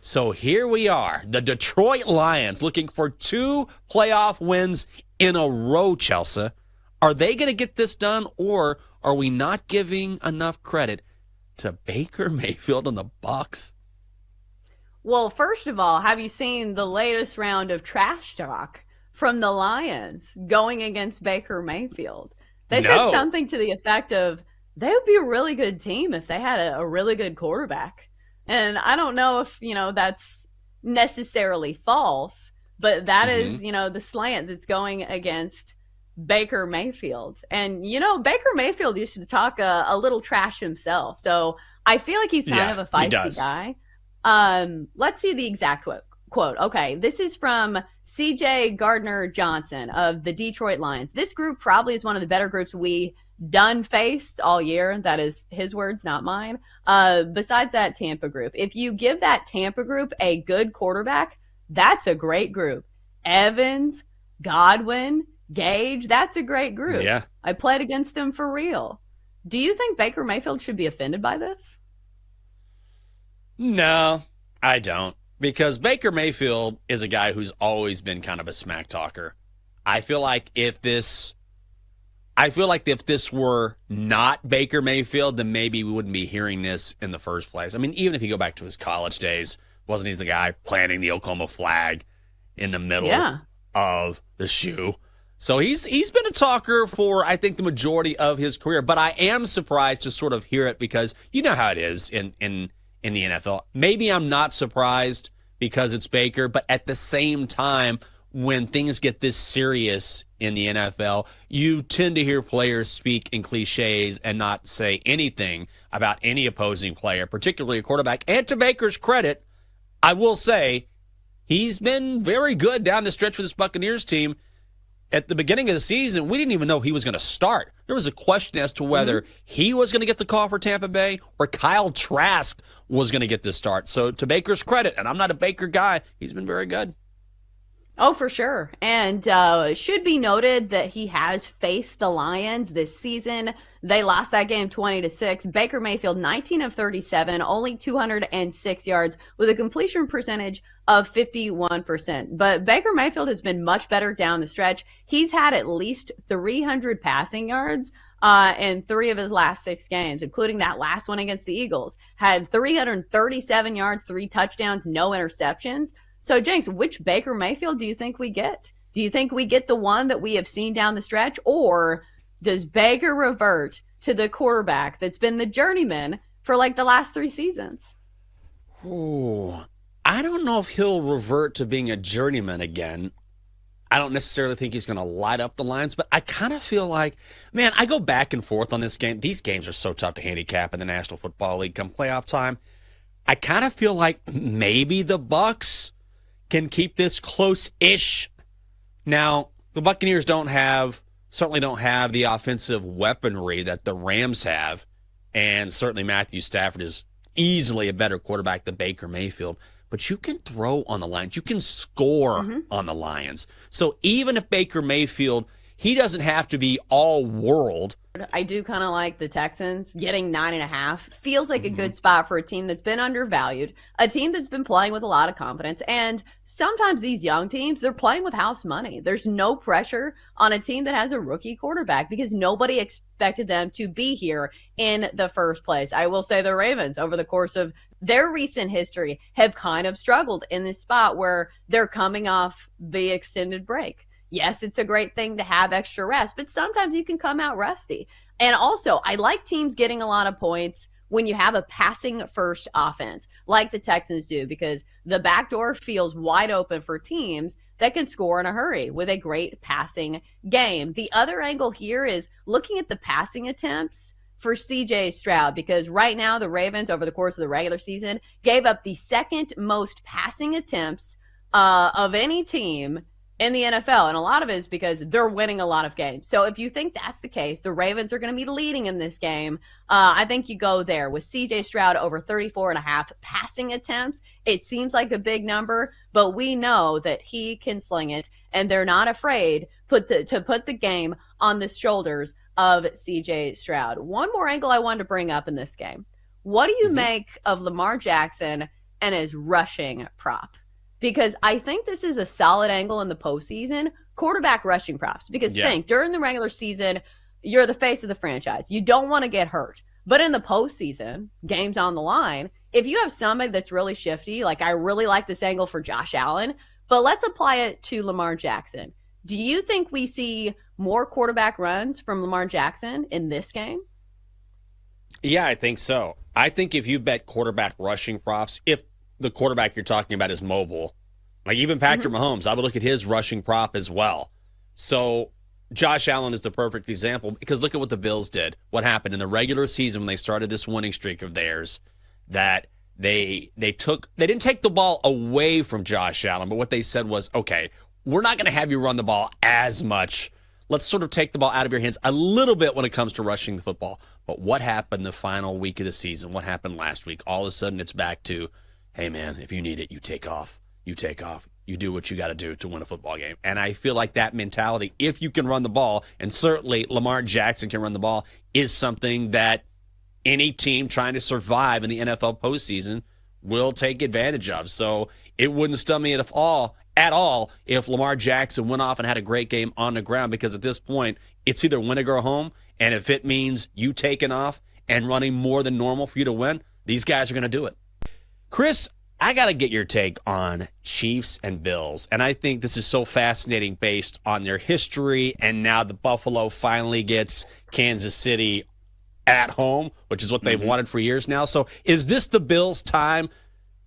So here we are, the Detroit Lions looking for 2 playoff wins in a row, Chelsa. Are they going to get this done, or are we not giving enough credit to Baker Mayfield and the Bucs? Well, first of all, have you seen the latest round of trash talk from the Lions going against Baker Mayfield? They said something to the effect of, they would be a really good team if they had a really good quarterback. And I don't know if, that's necessarily false, but that is, the slant that's going against Baker Mayfield. And, Baker Mayfield used to talk a little trash himself. So I feel like he's kind of a feisty guy. Let's see the exact quote. Okay, this is from CJ Gardner-Johnson of the Detroit Lions. This group probably is one of the better groups we done faced all year. That is his words, not mine. Besides that Tampa group, if you give that Tampa group a good quarterback, that's a great group. Evans, Godwin, Gage, that's a great group. Yeah. I played against them for real. Do you think Baker Mayfield should be offended by this? No, I don't. Because Baker Mayfield is a guy who's always been kind of a smack talker. I feel like if this were not Baker Mayfield, then maybe we wouldn't be hearing this in the first place. I mean, even if you go back to his college days, wasn't he the guy planting the Oklahoma flag in the middle of the shoe? So he's been a talker for, I think, the majority of his career. But I am surprised to sort of hear it because you know how it is in the NFL. Maybe I'm not surprised because it's Baker, but at the same time, when things get this serious in the NFL, you tend to hear players speak in cliches and not say anything about any opposing player, particularly a quarterback. And to Baker's credit, I will say he's been very good down the stretch for this Buccaneers team. At the beginning of the season, we didn't even know he was going to start. There was a question as to whether he was going to get the call for Tampa Bay or Kyle Trask was going to get the start. So to Baker's credit, and I'm not a Baker guy, he's been very good. Oh, for sure. And it should be noted that he has faced the Lions this season. They lost that game 20-6. Baker Mayfield, 19 of 37, only 206 yards with a completion percentage of 51%. But Baker Mayfield has been much better down the stretch. He's had at least 300 passing yards in 3 of his last 6 games, including that last one against the Eagles. Had 337 yards, 3 touchdowns, no interceptions. So, Jenks, which Baker Mayfield do you think we get? Do you think we get the one that we have seen down the stretch, or does Baker revert to the quarterback that's been the journeyman for like the last 3 seasons? Ooh, I don't know if he'll revert to being a journeyman again. I don't necessarily think he's going to light up the Lions, but I kind of feel like, man, I go back and forth on this game. These games are so tough to handicap in the National Football League come playoff time. I kind of feel like maybe the Bucs can keep this close-ish. Now, the Buccaneers certainly don't have the offensive weaponry that the Rams have, and certainly Matthew Stafford is easily a better quarterback than Baker Mayfield. But you can throw on the Lions. You can score on the Lions. So even if Baker Mayfield, he doesn't have to be all-world. I do kind of like the Texans getting 9.5. Feels like a good spot for a team that's been undervalued, a team that's been playing with a lot of confidence. And sometimes these young teams, they're playing with house money. There's no pressure on a team that has a rookie quarterback because nobody expected them to be here in the first place. I will say the Ravens, over the course of their recent history, have kind of struggled in this spot where they're coming off the extended break. Yes, it's a great thing to have extra rest, but sometimes you can come out rusty. And also, I like teams getting a lot of points when you have a passing first offense like the Texans do, because the back door feels wide open for teams that can score in a hurry with a great passing game. The other angle here is looking at the passing attempts for CJ Stroud, because right now the Ravens, over the course of the regular season, gave up the second most passing attempts of any team in the NFL. And a lot of it is because they're winning a lot of games. So if you think that's the case, the Ravens are going to be leading in this game. I think you go there with CJ Stroud over 34.5 passing attempts. It seems like a big number, but we know that he can sling it, and they're not afraid to put the game on the shoulders of CJ Stroud. One more angle I wanted to bring up in this game. What do you make of Lamar Jackson and his rushing prop. Because I think this is a solid angle in the postseason, quarterback rushing props. Because think, during the regular season, you're the face of the franchise. You don't want to get hurt. But in the postseason, games on the line, if you have somebody that's really shifty, like I really like this angle for Josh Allen, but let's apply it to Lamar Jackson. Do you think we see more quarterback runs from Lamar Jackson in this game? Yeah, I think so. I think if you bet quarterback rushing props, if the quarterback you're talking about is mobile, like even Patrick Mahomes, I would look at his rushing prop as well. So Josh Allen is the perfect example because look at what the Bills did. What happened in the regular season when they started this winning streak of theirs, that they didn't take the ball away from Josh Allen, but what they said was, okay, we're not going to have you run the ball as much. Let's sort of take the ball out of your hands a little bit when it comes to rushing the football. But what happened the final week of the season? What happened last week? All of a sudden it's back to, hey, man, if you need it, you take off. You take off. You do what you got to do to win a football game. And I feel like that mentality, if you can run the ball, and certainly Lamar Jackson can run the ball, is something that any team trying to survive in the NFL postseason will take advantage of. So it wouldn't stun me at all if Lamar Jackson went off and had a great game on the ground, because at this point, it's either win or go home. And if it means you taking off and running more than normal for you to win, these guys are going to do it. Chris, I got to get your take on Chiefs and Bills. And I think this is so fascinating based on their history. And now the Buffalo finally gets Kansas City at home, which is what they've wanted for years now. So is this the Bills' time,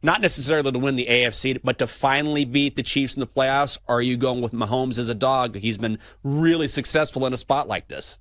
not necessarily to win the AFC, but to finally beat the Chiefs in the playoffs? Or are you going with Mahomes as a dog? He's been really successful in a spot like this.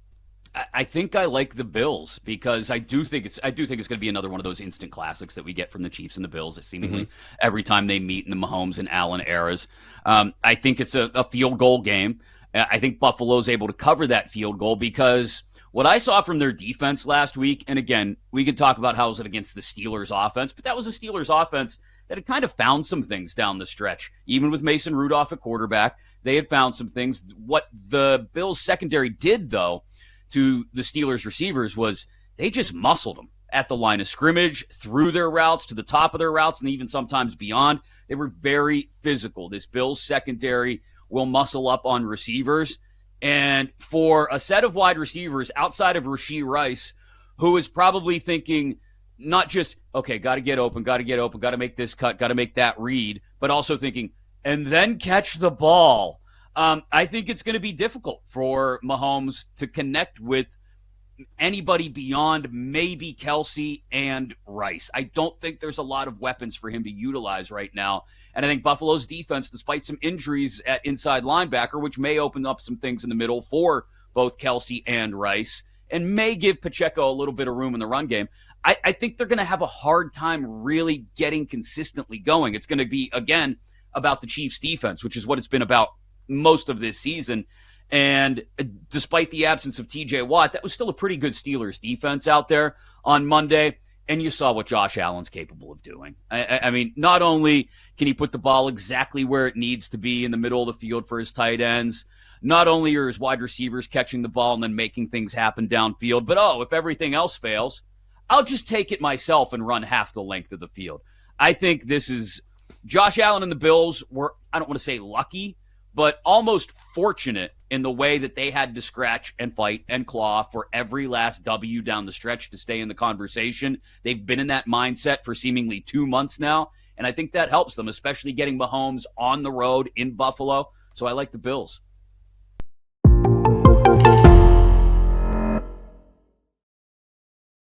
I think I like the Bills because I do think it's going to be another one of those instant classics that we get from the Chiefs and the Bills seemingly every time they meet in the Mahomes and Allen eras. I think it's a field goal game. I think Buffalo's able to cover that field goal because what I saw from their defense last week, and again, we could talk about how it was against the Steelers offense, but that was a Steelers offense that had kind of found some things down the stretch. Even with Mason Rudolph at quarterback, they had found some things. What the Bills secondary did, though, to the Steelers receivers was they just muscled them at the line of scrimmage, through their routes, to the top of their routes, and even sometimes beyond. They were very physical. This Bills secondary will muscle up on receivers. And for a set of wide receivers outside of Rashee Rice, who is probably thinking not just, okay, got to get open, got to make this cut, got to make that read, but also thinking, and then catch the ball. I think it's going to be difficult for Mahomes to connect with anybody beyond maybe Kelsey and Rice. I don't think there's a lot of weapons for him to utilize right now. And I think Buffalo's defense, despite some injuries at inside linebacker, which may open up some things in the middle for both Kelsey and Rice, and may give Pacheco a little bit of room in the run game, I think they're going to have a hard time really getting consistently going. It's going to be, again, about the Chiefs' defense, which is what it's been about most of this season. And despite the absence of TJ Watt, that was still a pretty good Steelers defense out there on Monday. And you saw what Josh Allen's capable of doing. I mean, not only can he put the ball exactly where it needs to be in the middle of the field for his tight ends, not only are his wide receivers catching the ball and then making things happen downfield, but if everything else fails, I'll just take it myself and run half the length of the field. I think this is Josh Allen and the Bills were, I don't want to say lucky, but almost fortunate in the way that they had to scratch and fight and claw for every last W down the stretch to stay in the conversation. They've been in that mindset for seemingly 2 months now, and I think that helps them, especially getting Mahomes on the road in Buffalo. So I like the Bills.